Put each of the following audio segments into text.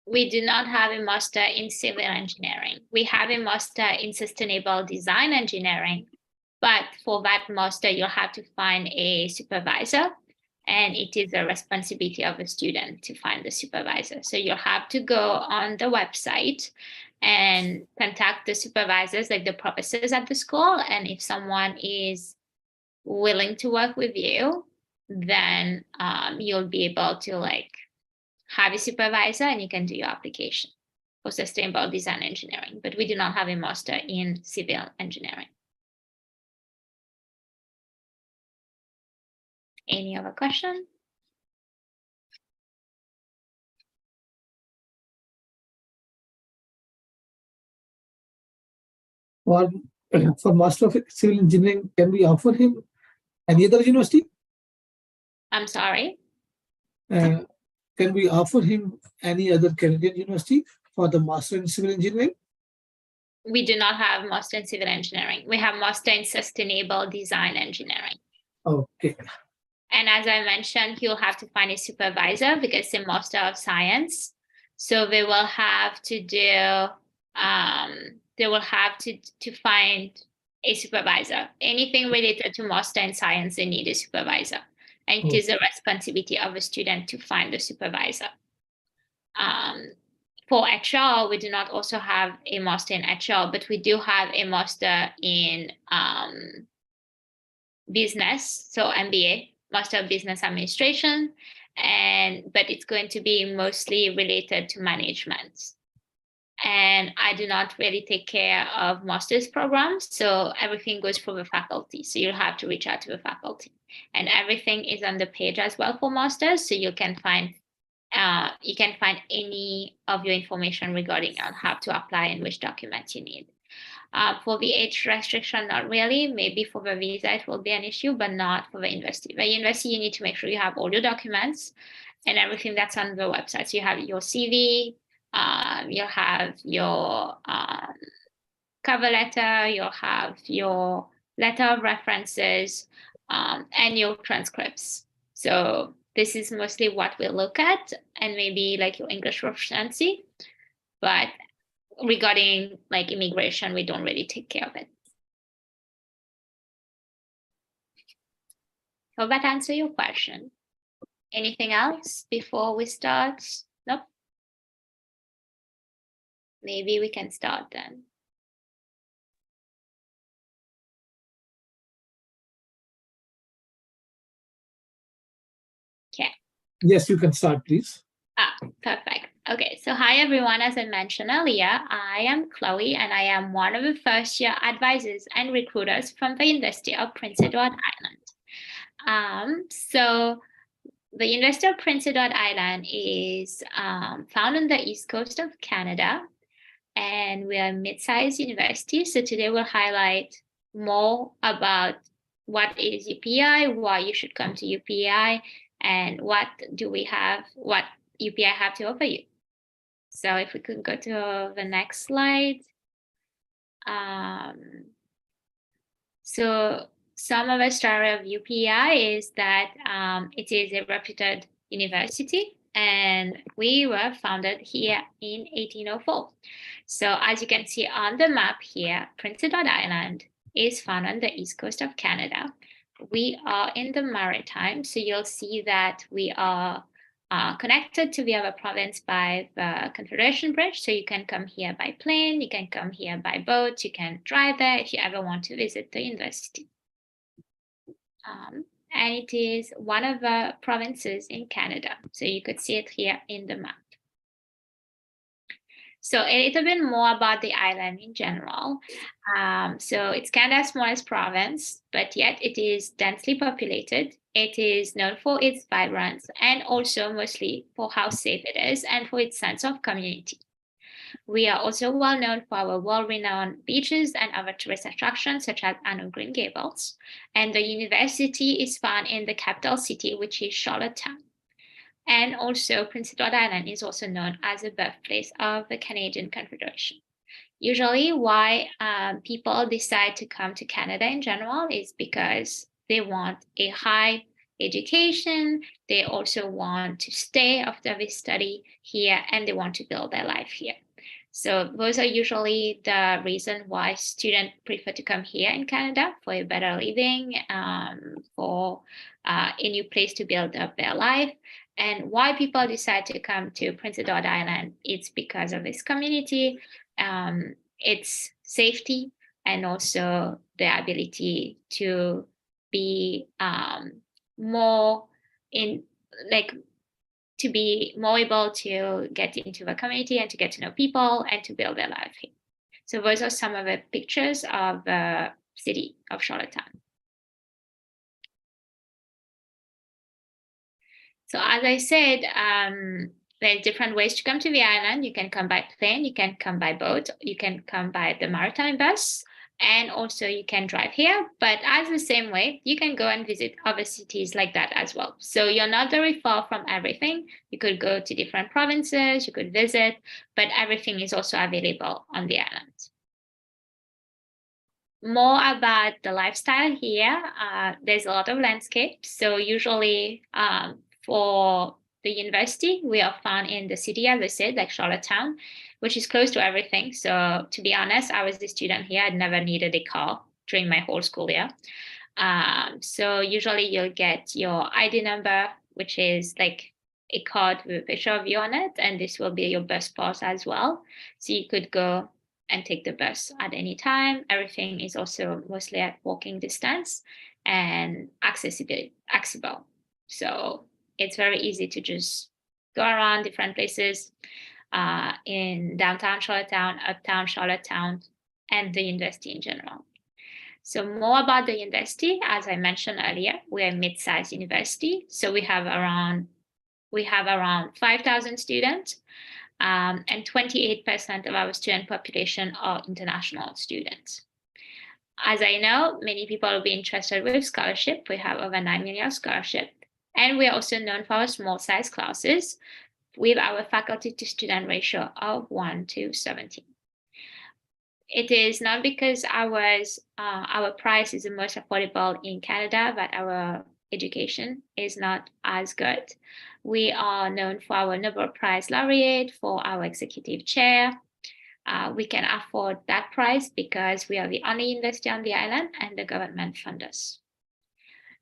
We do not have a master in civil engineering. We have a master in sustainable design engineering, but for that master, you'll have to find a supervisor, and it is the responsibility of a student to find the supervisor. So you'll have to go on the website and contact the supervisors, like the professors at the school. And if someone is willing to work with you, then you'll be able to like have a supervisor and you can do your application for sustainable design engineering. But we do not have a master in civil engineering. Any other question? For Master of Civil Engineering, can we offer him any other university? I'm sorry? Can we offer him any other Canadian university for the Master in Civil Engineering? We do not have Master in Civil Engineering. We have Master in Sustainable Design Engineering. Okay. And as I mentioned, you'll have to find a supervisor because it's a Master of Science. So they will have to do, to find a supervisor. Anything related to Master in Science, they need a supervisor. And it is the responsibility of a student to find the supervisor. For HR, we do not also have a Master in HR, but we do have a Master in business, so MBA, Master of Business Administration, but it's going to be mostly related to management. And I do not really take care of master's programs, so everything goes through the faculty. So you'll have to reach out to the faculty, and everything is on the page as well for masters. So you can find any of your information regarding on how to apply and which documents you need. For the age restriction, not really. Maybe for the visa, it will be an issue, but not for the university. The university, you need to make sure you have all your documents and everything that's on the website. So you have your CV, you'll have your cover letter, you'll have your letter of references, and your transcripts. So this is mostly what we look at, and maybe like your English proficiency. But regarding like immigration, we don't really take care of it. Hope that answer your question. Anything else before we start? Nope. Maybe we can start then. Okay. Yes, you can start, please. Perfect. Okay, so hi everyone. As I mentioned earlier, I am Chloe and I am one of the first year advisors and recruiters from the University of Prince Edward Island. So the University of Prince Edward Island is found on the east coast of Canada, and we are a mid-sized university. So today we'll highlight more about what is UPI, why you should come to UPI, and what UPI have to offer you. So if we could go to the next slide. So some of the story of UPI is that it is a reputed university, and we were founded here in 1804. So as you can see on the map here, Prince Edward Island is found on the east coast of Canada. We are in the Maritime, so you'll see that we are connected to the other province by the Confederation Bridge. So you can come here by plane, you can come here by boat, you can drive there if you ever want to visit the university. And it is one of the provinces in Canada. So you could see it here in the map. So a little bit more about the island in general. So it's Canada's smallest province, but yet it is densely populated. It is known for its vibrance and also mostly for how safe it is and for its sense of community. We are also well known for our world-renowned beaches and other tourist attractions such as Anne Green Gables. And the university is found in the capital city, which is Charlottetown. And also Prince Edward Island is also known as the birthplace of the Canadian Confederation. Usually why people decide to come to Canada in general is because they want a high education. They also want to stay after they study here, and they want to build their life here. So those are usually the reason why students prefer to come here in Canada for a better living, for a new place to build up their life. And why people decide to come to Prince Edward Island, it's because of this community, its safety, and also the ability to be more in, like, to be more able to get into the community and to get to know people and to build their life here. So those are some of the pictures of the city of Charlottetown. So as I said, there's different ways to come to the island. You can come by plane, you can come by boat, you can come by the maritime bus, and also you can drive here. But as the same way, you can go and visit other cities like that as well. So you're not very far from everything. You could go to different provinces, you could visit, but everything is also available on the island. More about the lifestyle here. There's a lot of landscapes. So usually for the university, we are found in the city, as I said, like Charlottetown, which is close to everything. So to be honest, I was the student here. I'd never needed a car during my whole school year. So usually you'll get your ID number, which is like a card with a picture of you on it, and this will be your bus pass as well. So you could go and take the bus at any time. Everything is also mostly at walking distance and accessible. So it's very easy to just go around different places in downtown Charlottetown, uptown Charlottetown, and the university in general. So more about the university, as I mentioned earlier, we're a mid-sized university. So we have around 5,000 students, and 28% of our student population are international students. As I know, many people will be interested with scholarship. We have over 9 million scholarship, and we are also known for our small size classes with our faculty to student ratio of 1:17. It is not because our price is the most affordable in Canada that our education is not as good. We are known for our Nobel Prize laureate, for our executive chair. We can afford that price because we are the only university on the island and the government funds us.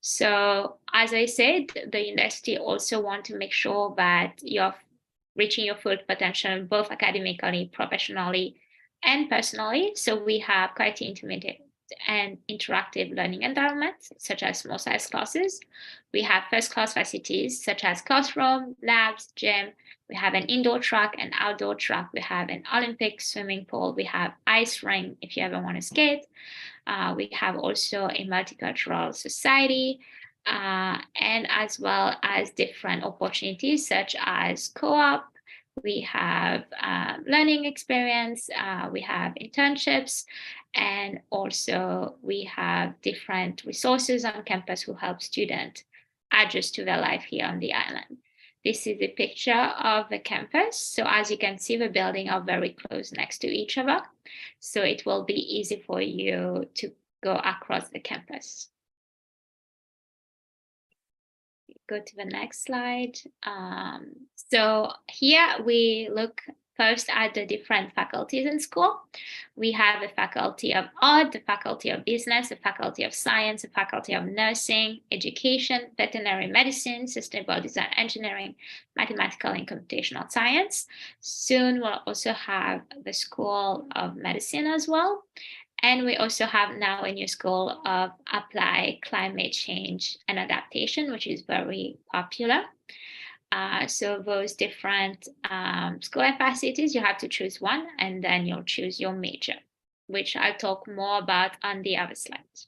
So as I said, the university also want to make sure that you're reaching your full potential, both academically, professionally, and personally. So we have quite intermediate and interactive learning environments, such as small size classes. We have first class facilities, such as classroom, labs, gym. We have an indoor track and outdoor track. We have an Olympic swimming pool. We have ice rink if you ever want to skate. We have also a multicultural society, and as well as different opportunities such as co-op. We have learning experience, we have internships, and also we have different resources on campus who help students adjust to their life here on the island. This is a picture of the campus. So as you can see, the buildings are very close next to each other. So it will be easy for you to go across the campus. Go to the next slide. So here we look first at the different faculties in school. We have the Faculty of Art, the Faculty of Business, the Faculty of Science, the Faculty of Nursing, Education, Veterinary Medicine, Sustainable Design Engineering, Mathematical and Computational Science. Soon we'll also have the School of Medicine as well. And we also have now a new School of Applied Climate Change and Adaptation, which is very popular. So those different school and facilities, you have to choose one, and then you'll choose your major, which I'll talk more about on the other slides.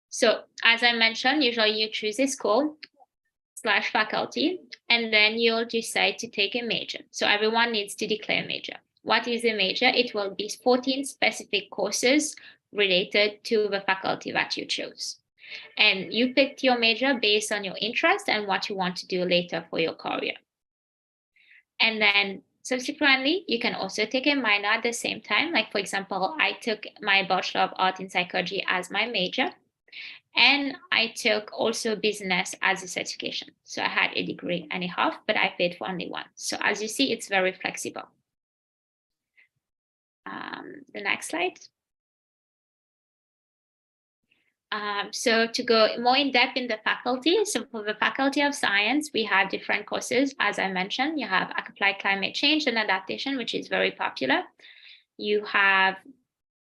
So as I mentioned, usually you choose a school/faculty, and then you'll decide to take a major. So everyone needs to declare a major. What is a major? It will be 14 specific courses related to the faculty that you chose. And you picked your major based on your interest and what you want to do later for your career. And then Subsequently, you can also take a minor at the same time. Like, for example, I took my Bachelor of Art in Psychology as my major, and I took also business as a certification. So I had a degree and a half, but I paid for only one. So as you see, it's very flexible. The next slide. So to go more in depth in the faculty, so for the Faculty of Science, we have different courses. As I mentioned, you have Applied Climate Change and Adaptation, which is very popular. You have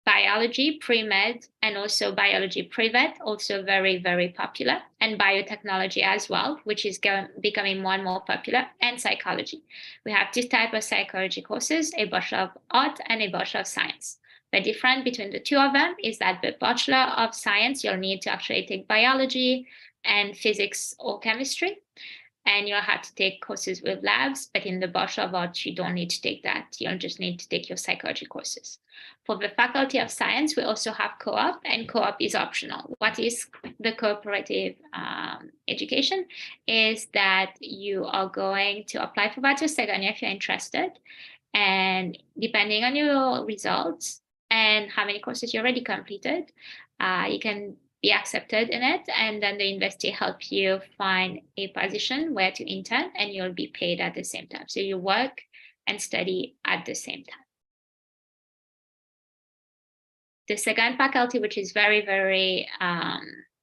biology pre-med and also biology pre-vet, also very, very popular, and biotechnology as well, which is becoming more and more popular, and psychology. We have two types of psychology courses, a Bachelor of Art and a Bachelor of Science. The difference between the two of them is that the Bachelor of Science, you'll need to actually take biology and physics or chemistry, and you'll have to take courses with labs, but in the Bachelor of Arts, you don't need to take that. You'll just need to take your psychology courses. For the Faculty of Science, we also have co-op, and co-op is optional. What is the cooperative education? Is that you are going to apply for that second year if you're interested, and depending on your results and how many courses you already completed, you can be accepted in it, and then the university help you find a position where to intern, and you'll be paid at the same time. So you work and study at the same time. The second faculty, which is very, very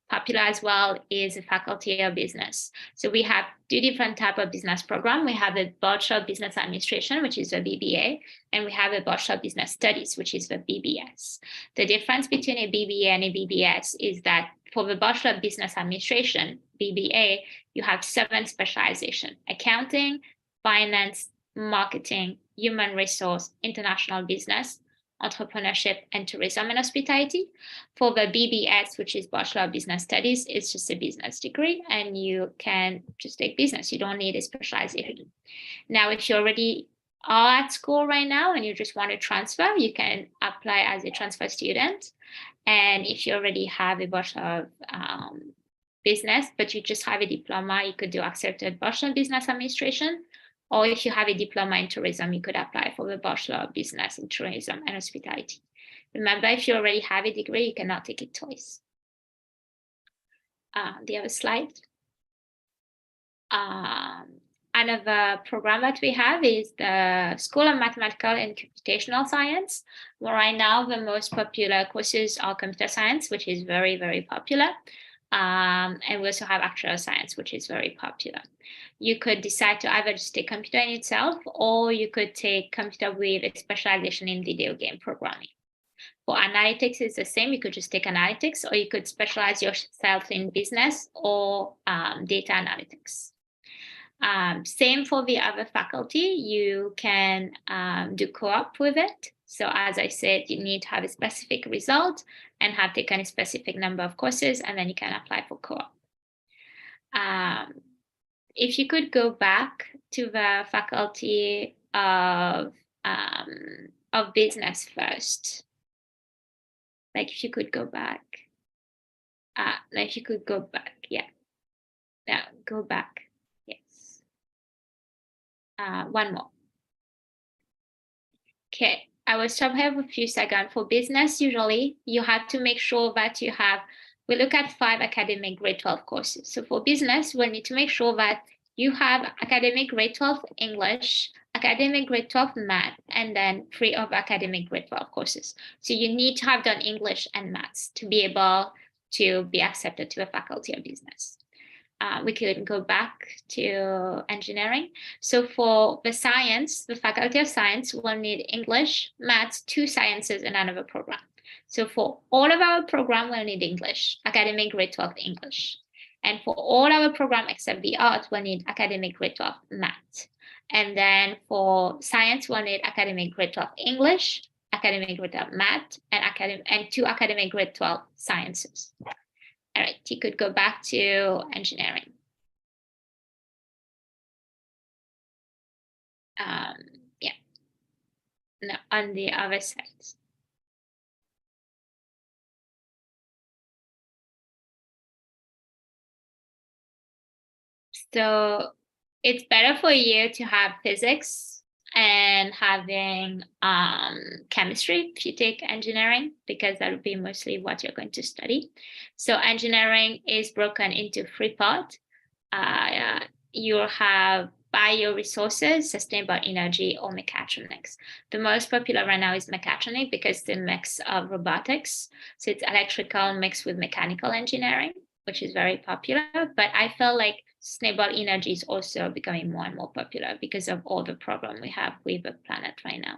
popular as well, is the Faculty of Business. So we have two different types of business programs. We have a Bachelor of Business Administration, which is a BBA, and we have a Bachelor of Business Studies, which is the BBS. The difference between a BBA and a BBS is that for the Bachelor of Business Administration, BBA, you have 7 specializations: accounting, finance, marketing, human resource, international business, entrepreneurship, and tourism and hospitality. For the BBS, which is Bachelor of Business Studies, it's just a business degree, and you can just take business. You don't need a specialization. Now, if you already are at school right now and you just want to transfer, you can apply as a transfer student. And if you already have a Bachelor of Business, but you just have a diploma, you could do accepted Bachelor of Business Administration. Or if you have a diploma in tourism, you could apply for the Bachelor of Business in Tourism and Hospitality. Remember, if you already have a degree, you cannot take it twice. Do you have a slide? Another program that we have is the School of Mathematical and Computational Science. Well, right now, the most popular courses are computer science, which is very, very popular. And we also have actuarial science, which is very popular. You could decide to either just take computer in itself, or you could take computer with a specialization in video game programming. For analytics, it's the same. You could just take analytics, or you could specialize yourself in business or data analytics. Same for the other faculty. You can do co-op with it. So as I said, you need to have a specific result and have taken a specific number of courses, and then you can apply for co-op. If you could go back to the Faculty of Business first. Like if you could go back. If you could go back, yeah. Now go back, yes. One more. Okay, I will stop here for a few seconds. For business, usually you have to make sure that you have, we look at 5 academic grade 12 courses. So for business, we'll need to make sure that you have academic grade 12 English, academic grade 12 math, and then 3 of academic grade 12 courses. So you need to have done English and maths to be able to be accepted to a Faculty of Business. We could go back to engineering. So for the science, the Faculty of Science will need English, maths, 2 sciences, and another program. So for all of our program, we'll need English, academic grade 12 English. And for all our program except the art, we'll need academic grade 12 math. And then for science, we'll need academic grade 12 English, academic grade 12 math, and 2 academic grade 12 sciences. All right, you could go back to engineering. Yeah, no, on the other side. So it's better for you to have physics and having chemistry if you take engineering, because that would be mostly what you're going to study. So engineering is broken into 3 parts. You have bioresources, sustainable energy, or mechatronics. The most popular right now is mechatronics because it's a mix of robotics. So it's electrical mixed with mechanical engineering, which is very popular. But I feel like sustainable energy is also becoming more and more popular because of all the problem we have with the planet right now.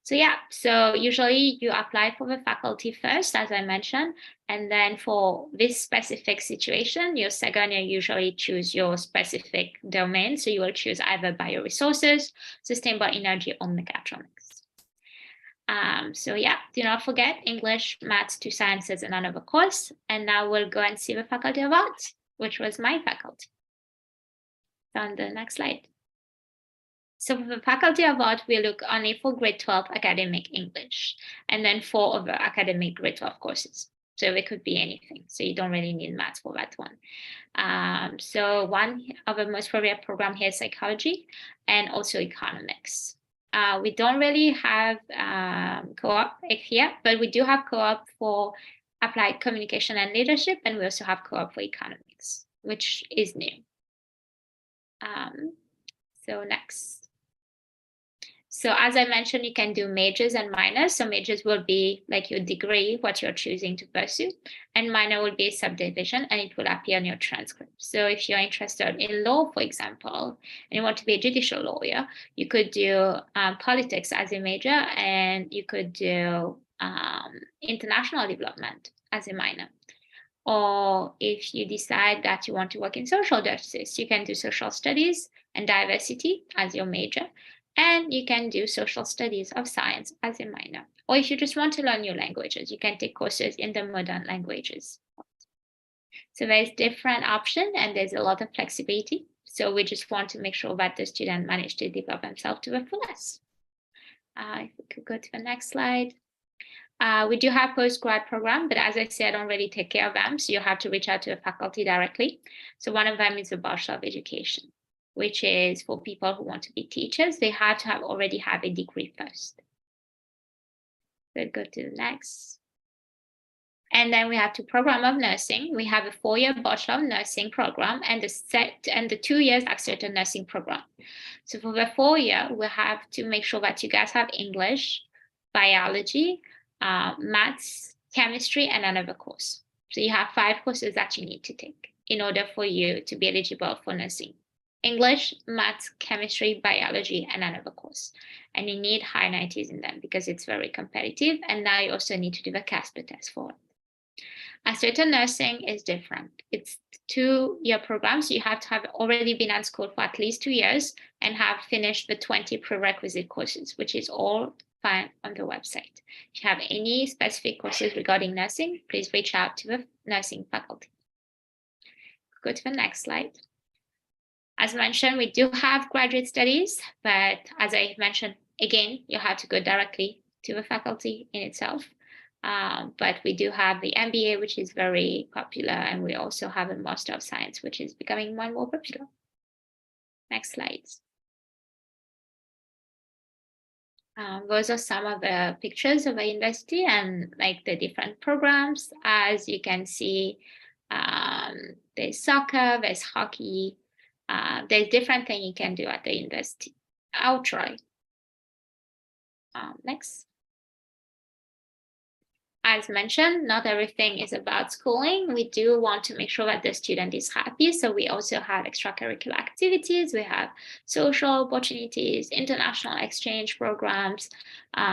So yeah, so usually you apply for the faculty first, as I mentioned, and then for this specific situation, your second year usually choose your specific domain. So you will choose either bioresources, sustainable energy, or mechatronics. So yeah, do not forget English, maths, 2 sciences, and another course. And now we'll go and see the Faculty of Arts, which was my faculty. So on the next slide. So for the Faculty of Art, we look only for grade 12 academic English, and then 4 other academic grade 12 courses. So it could be anything. So you don't really need maths for that one. So one of the most popular program here is psychology and also economics. We don't really have co-op here, but we do have co-op for applied communication and leadership, and we also have co-op for economics, which is new. So next. So as I mentioned, you can do majors and minors. So majors will be like your degree, what you're choosing to pursue, and minor will be a subdivision, and it will appear on your transcript. So if you're interested in law, for example, and you want to be a judicial lawyer, you could do politics as a major, and you could do international development as a minor. Or if you decide that you want to work in social justice, you can do social studies and diversity as your major. And you can do social studies of science as a minor. Or if you just want to learn new languages, you can take courses in the modern languages. So there's different options and there's a lot of flexibility. So we just want to make sure that the student manage to develop themselves to the fullest. If we could go to the next slide. We do have postgrad program, but as I said, I don't really take care of them. So you have to reach out to the faculty directly. So one of them is the Bachelor of Education, which is for people who want to be teachers. They have to already have a degree first. So go to the next. And then we have the program of nursing. We have a 4-year Bachelor of Nursing program and the 2 years Accelerated Nursing program. So for the 4-year, we have to make sure that you guys have English, biology, maths, chemistry, and another course. So you have 5 courses that you need to take in order for you to be eligible for nursing. English, maths, chemistry, biology, and another course. And you need high 90s in them because it's very competitive. And now you also need to do the CASPER test for it. Accelerated nursing is different. It's 2-year program, so you have to have already been at school for at least 2 years and have finished the 20 prerequisite courses, which is all fine on the website. If you have any specific courses regarding nursing, please reach out to the nursing faculty. Go to the next slide. As mentioned, we do have graduate studies, but as I mentioned, again, you have to go directly to the faculty in itself. But we do have the MBA, which is very popular, and we also have a Master of Science, which is becoming more and more popular. Next slide. Those are some of the pictures of the university and like the different programs. As you can see, there's soccer, there's hockey, there's different things you can do at the university. I'll try. Next. As mentioned, not everything is about schooling. We do want to make sure that the student is happy. So we also have extracurricular activities. We have social opportunities, international exchange programs.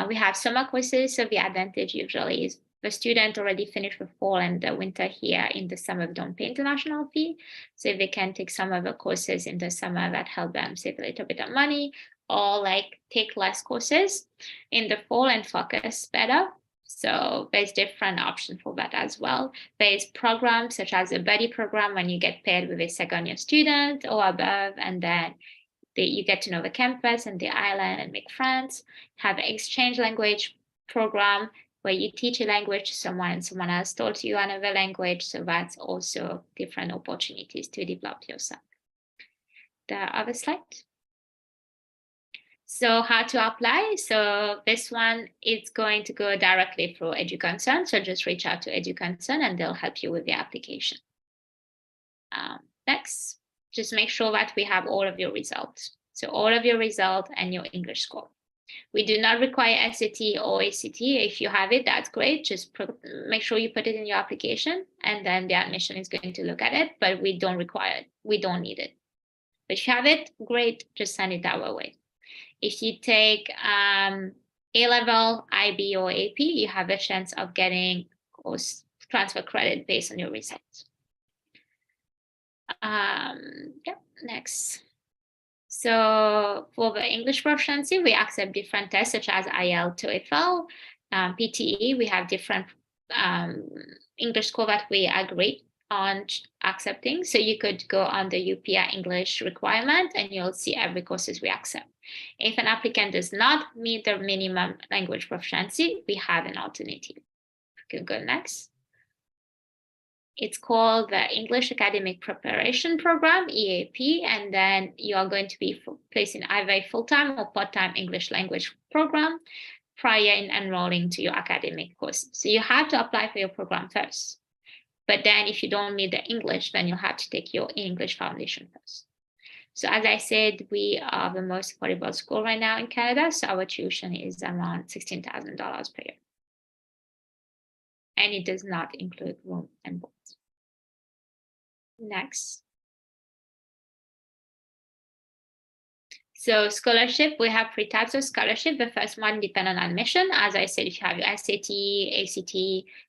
We have summer courses. So the advantage usually is the student already finished the fall and the winter here. In the summer, we don't pay international fee. So they can take some of the courses in the summer that help them save a little bit of money, or like take less courses in the fall and focus better. So there's different options for that as well. There's programs such as a buddy program when you get paired with a second-year student or above, and then you get to know the campus and the island and make friends. Have an exchange language program where you teach a language to someone and someone else taught you another language. So that's also different opportunities to develop yourself. The other slide. So how to apply? So this one is going to go directly through EduConsult. So just reach out to EduConsult and they'll help you with the application. Next, just make sure that we have all of your results. So all of your results and your English score. We do not require SAT or ACT. If you have it, that's great. Just make sure you put it in your application and then the admission is going to look at it, but we don't require it. We don't need it. But if you have it, great, just send it our way. If you take A-level, IB, or AP, you have a chance of getting course transfer credit based on your results. Next. So for the English proficiency, we accept different tests such as IELTS, TOEFL, PTE. We have different English score that we agree on accepting. So you could go on the UPI English requirement and you'll see every courses we accept. If an applicant does not meet the minimum language proficiency, we have an alternative. We can go next. It's called the English Academic Preparation Program, EAP, and then you are going to be placed in either a full-time or part-time English language program prior in enrolling to your academic course. So you have to apply for your program first. But then if you don't need the English, then you'll have to take your English foundation first. So as I said, we are the most affordable school right now in Canada. So our tuition is around $16,000 per year. And it does not include room and board. Next. So scholarship, we have 3 types of scholarship. The first one depends on admission. As I said, if you have your SAT, ACT,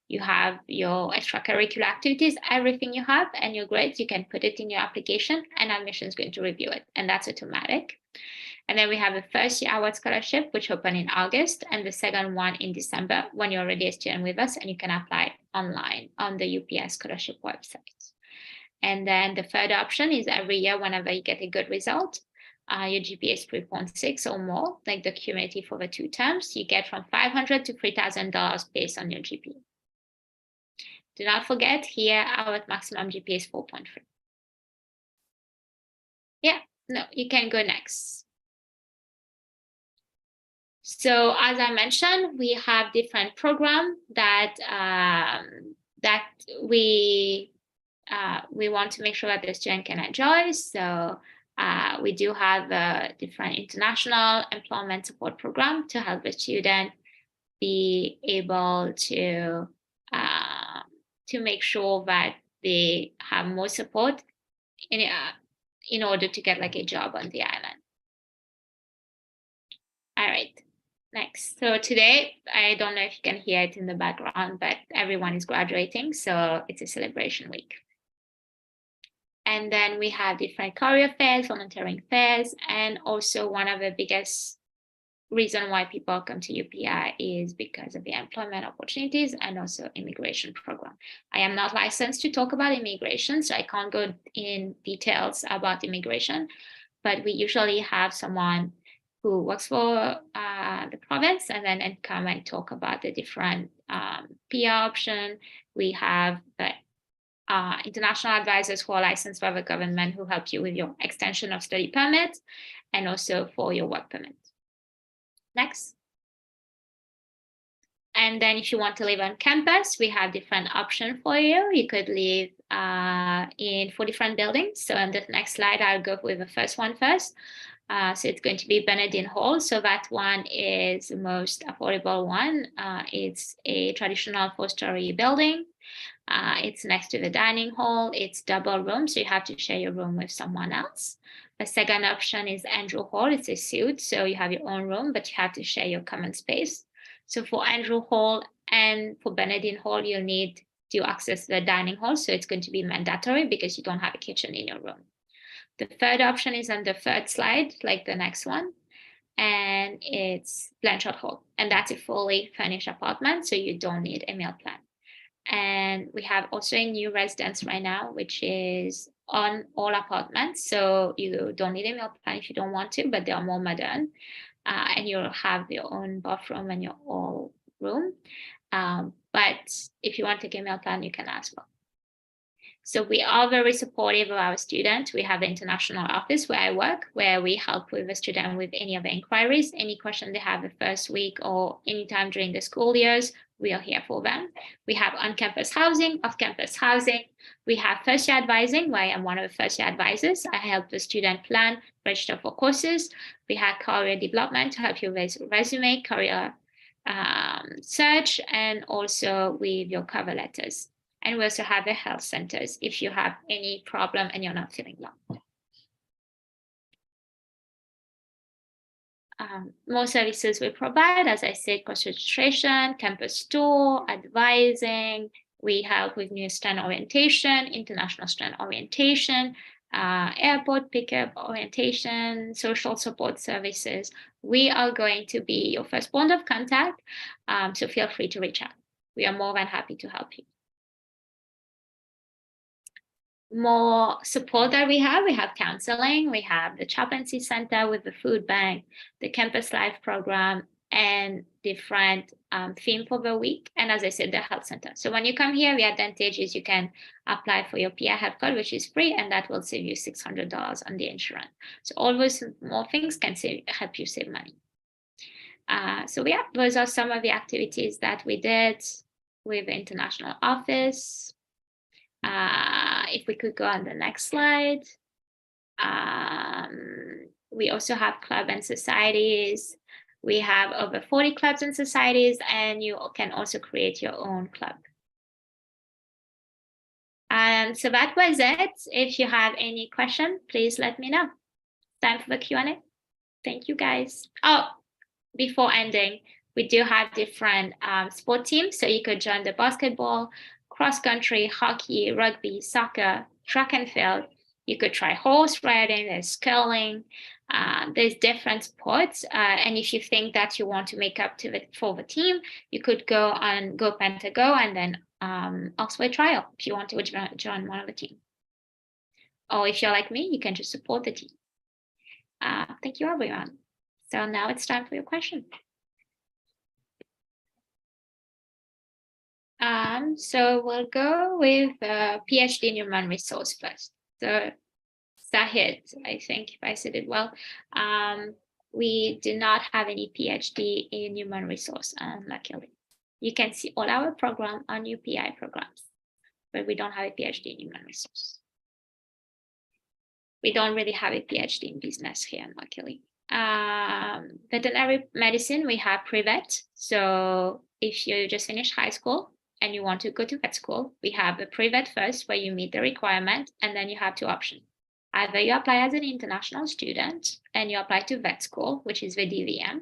you have your extracurricular activities, everything you have and your grades, you can put it in your application and admission is going to review it. And that's automatic. And then we have a first year award scholarship, which open in August, and the second one in December when you're already a student with us and you can apply online on the UPS scholarship website. And then the third option is every year, whenever you get a good result, your GPA is 3.6 or more, like the cumulative for the 2 terms, you get from $500 to $3,000 based on your GPA. Do not forget here, our maximum GPA is 4.3. Yeah, no, you can go next. So as I mentioned, we have different programs that we want to make sure that the student can enjoy. So we do have a different international employment support program to help the student be able to make sure that they have more support in order to get like a job on the island. All right. Next. So today, I don't know if you can hear it in the background, but everyone is graduating. So it's a celebration week. And then we have different career fairs, volunteering fairs, and also one of the biggest reason why people come to UPI is because of the employment opportunities and also immigration program. I am not licensed to talk about immigration, so I can't go in details about immigration, but we usually have someone who works for the province and then come and talk about the different PR option. We have the international advisors who are licensed by the government who help you with your extension of study permit and also for your work permit. Next. And then if you want to live on campus, we have different options for you. You could live in 4 different buildings. So on the next slide, I'll go with the first one first. So it's going to be Bernardine Hall. So that one is the most affordable one. It's a traditional 4-story building. It's next to the dining hall. It's double room, so you have to share your room with someone else. The second option is Andrew Hall. It's a suite, so you have your own room, but you have to share your common space. So for Andrew Hall and for Bernardine Hall, you'll need to access the dining hall, so it's going to be mandatory because you don't have a kitchen in your room. The third option is on the third slide, like the next one, and it's Blanchard Hall, and that's a fully furnished apartment, so you don't need a meal plan. And we have also a new residence right now, which is on all apartments. So you don't need a meal plan if you don't want to, but they are more modern. And you'll have your own bathroom and your own room. But if you want to take a meal plan, you can as well. So we are very supportive of our students. We have the international office where I work, where we help with the student with any of the inquiries, any question they have the first week or anytime during the school years, we are here for them. We have on-campus housing, off-campus housing. We have first-year advising, where I am one of the first-year advisors. I help the student plan, register for courses. We have career development to help you with resume, career search, and also with your cover letters. And we also have the health centers if you have any problem and you're not feeling well. More services we provide, as I said, course registration, campus tour, advising. We help with new student orientation, international student orientation, airport pickup orientation, social support services. We are going to be your first point of contact, so feel free to reach out. We are more than happy to help you. More support that we have counseling, we have the chaplaincy center with the food bank, the campus life program, and different theme for the week. And as I said, the health center. So when you come here, the advantage is you can apply for your PI health card, which is free, and that will save you $600 on the insurance. So all those more things can help you save money. So yeah, those are some of the activities that we did with the international office. If we could go on the next slide. We also have club and societies. We have over 40 clubs and societies, and you can also create your own club. And so that was it. If you have any question, please let me know. Time for the Q&A. Thank you, guys. Oh, before ending, we do have different sport teams. So you could join the basketball, cross country, hockey, rugby, soccer, track and field. You could try horse riding, there's curling, there's different sports. And if you think that you want to make up for the team, you could go on Go Pentago and then Oxford Trial if you want to join one of the team. Or if you're like me, you can just support the team. Thank you, everyone. So now it's time for your question. So we'll go with PhD in human resource first. So Sahid, I think if I said it well, we do not have any PhD in human resource, luckily. You can see all our program on UPI programs, but we don't have a PhD in human resource. We don't really have a PhD in business here, luckily. Veterinary medicine, we have pre-vet. So if you just finished high school and you want to go to vet school, we have a pre-vet first where you meet the requirement, and then you have two options. Either you apply as an international student and you apply to vet school, which is the DVM,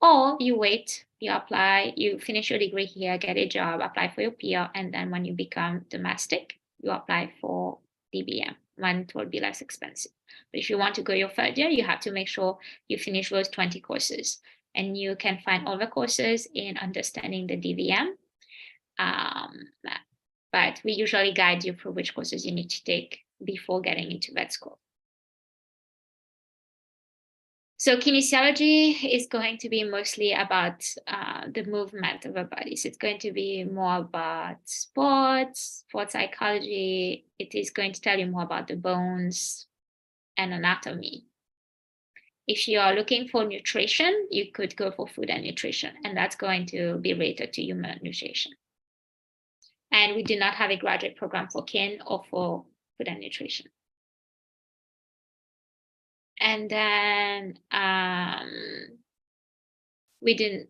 or you wait, you apply, you finish your degree here, get a job, apply for your PR, and then when you become domestic, you apply for DBM, when it will be less expensive. But if you want to go your third year, you have to make sure you finish those 20 courses. And you can find all the courses in Understanding the DVM. But we usually guide you through which courses you need to take before getting into vet school. So kinesiology is going to be mostly about the movement of our bodies. It's going to be more about sports psychology. It is going to tell you more about the bones and anatomy. If you are looking for nutrition, you could go for food and nutrition, and that's going to be related to human nutrition. And we do not have a graduate program for kin or for food and nutrition. And then we didn't,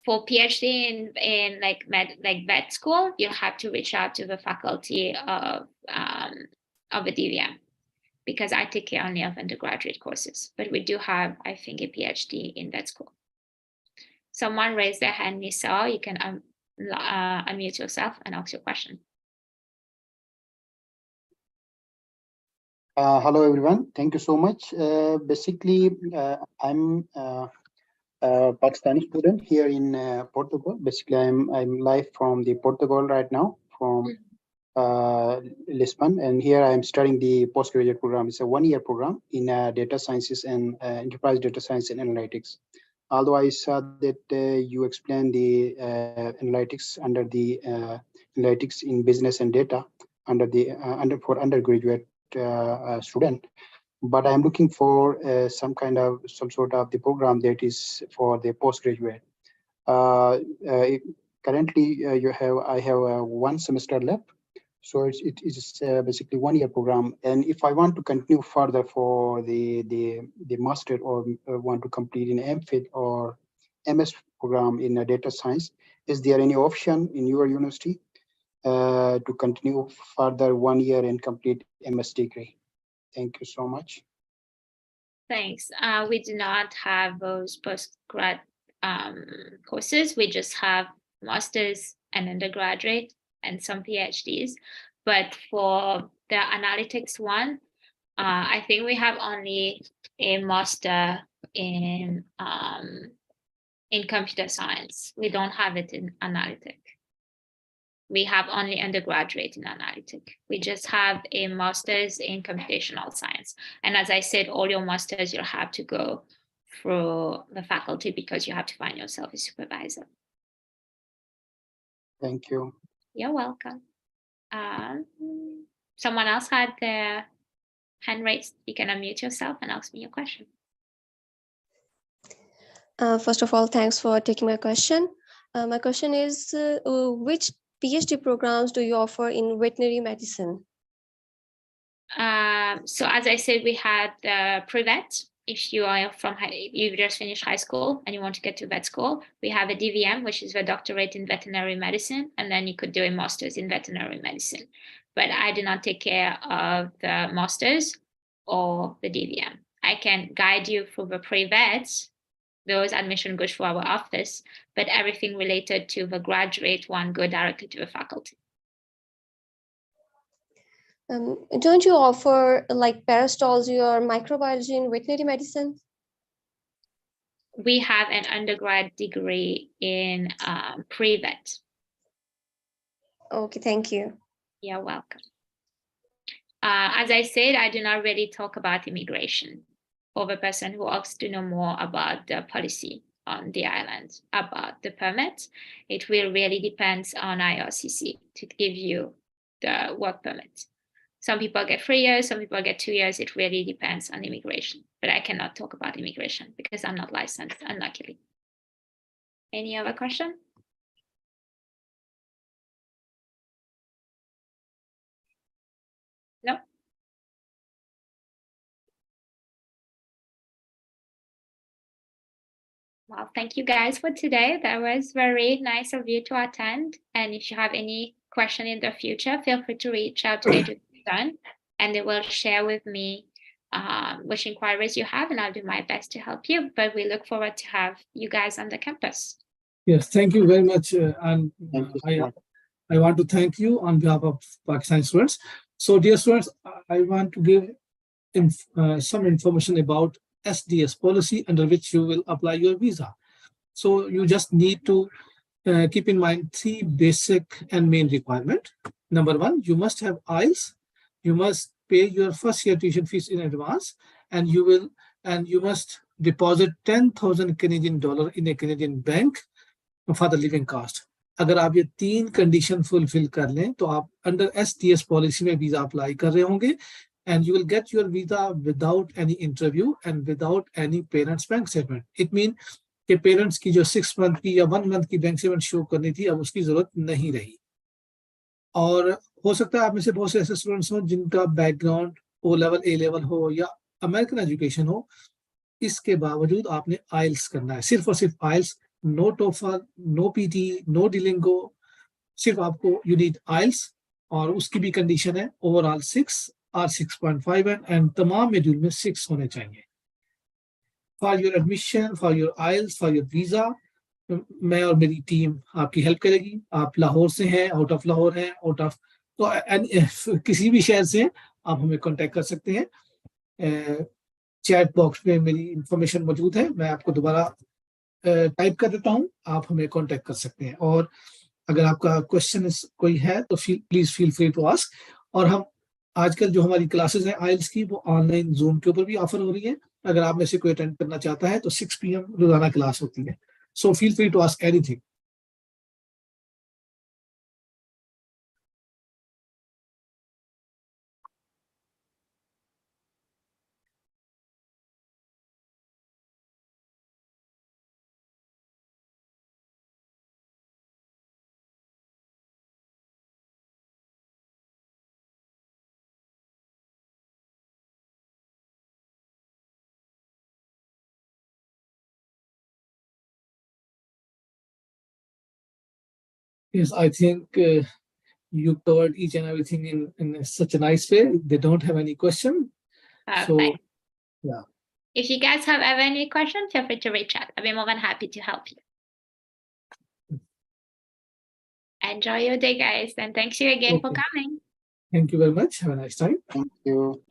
for PhD in like vet school, you have to reach out to the faculty of the DVM, because I take care only of undergraduate courses. But we do have, I think, a PhD in vet school. Someone raised their hand, Nisa. You can unmute yourself and ask your question. Hello, everyone. Thank you so much. Basically, I'm a Pakistani student here in Portugal. Basically, I'm live from the Portugal right now, from Lisbon, and here I'm studying the postgraduate program. It's a one-year program in data sciences and enterprise data science and analytics. Although I saw that you explained the analytics under the analytics in business and data, for undergraduate student. But I'm looking for some sort of the program that is for the postgraduate. Currently, I have 1 semester left, so it is basically 1-year program. And if I want to continue further for the master, or want to complete an MPhil or MS program in data science, is there any option in your university to continue further 1 year and complete MS degree? Thank you so much. Thanks. We do not have those postgrad courses. We just have masters and undergraduate and some PhDs. But for the analytics one, I think we have only a master in computer science. We don't have it in analytic. We have only undergraduate in analytic. We just have a master's in computational science. And as I said, all your masters, you'll have to go through the faculty because you have to find yourself a supervisor. Thank you. You're welcome. Someone else had their hand raised. You can unmute yourself and ask me your question. First of all, thanks for taking my question. My question is, which PhD programs do you offer in veterinary medicine? So as I said, we had pre-vet. If you are you just finished high school and you want to get to vet school, we have a DVM, which is the doctorate in veterinary medicine, and then you could do a master's in veterinary medicine. But I do not take care of the master's or the DVM. I can guide you through the pre-vets. Those admission goes through our office, but everything related to the graduate one go directly to the faculty. Don't you offer like parasitology or microbiology in veterinary medicine? We have an undergrad degree in pre-vet. Okay, thank you. You're welcome. As I said, I do not really talk about immigration for the person who asks to know more about the policy on the island, about the permit. It will really depends on IRCC to give you the work permit. Some people get 3 years, some people get 2 years. It really depends on immigration, but I cannot talk about immigration because I'm not licensed, unluckily. Any other question? No? Well, thank you guys for today. That was very nice of you to attend. And if you have any question in the future, feel free to reach out to Education, and they will share with me which inquiries you have, and I'll do my best to help you. But we look forward to have you guys on the campus. Yes, thank you very much. And I want to thank you on behalf of Pakistani students. So dear students, I want to give some information about SDS policy under which you will apply your visa. So you just need to keep in mind 3 basic and main requirements. Number 1, you must have IELTS. You must pay your first year tuition fees in advance, and you must deposit 10,000 Canadian dollar in a Canadian bank for the living cost. अगर आप ये 3 condition fulfil कर लें तो आप under SDS policy में visa apply कर रहे होंगे, and you will get your visa without any interview and without any parents bank statement. It means कि पेरेंट्स की जो 6 month की या 1 month की बैंक स्टेटमेंट शो करनी थी, अब उसकी जरूरत नहीं रही. और हो सकता है आप में से बहुत से ऐसे स्टूडेंट्स हो जिनका background O level A level हो या अमेरिकन एजुकेशन हो, इसके बावजूद आपने आइल्स करना है. सिर्फ और सिर्फ IELTS, no TOEFL, no PT, no Duolingo, सिर्फ आपको यू नीड आइल्स. और उसकी भी कंडीशन है ओवरऑल 6 और 6.5 एंड तमाम मॉड्यूल में 6 होने चाहिए. For your admission, for your IELTS, for your visa, मैं और मेरी टीम आपकी हेल्प करेगी. आप लाहौर से हैं, आउट ऑफ लाहौर हैं, आउट ऑफ तो किसी भी शहर से आप हमें कांटेक्ट कर सकते हैं. चैट बॉक्स में मेरी इंफॉर्मेशन मौजूद है, मैं आपको दोबारा टाइप कर देता हूं, आप हमें कांटेक्ट कर सकते हैं. और अगर आपका क्वेश्चन कोई है तो please feel free to ask. और हम आजकल जो हमारी क्लासेस हैं आइल्स की, वो ऑनलाइन जूम के ऊपर भी ऑफर हो रही है. अगर आप में से कोई अटेंड करना चाहता है तो 6 PM रोजाना क्लास होती है. So feel free to ask anything. Yes, I think you covered each and everything in such a nice way. They don't have any question. So, Perfect. yeah. If you guys have ever any questions, feel free to reach out. I'll be more than happy to help you. Enjoy your day, guys, and thanks you again for Okay. coming. Thank you very much. Have a nice time. Thank you.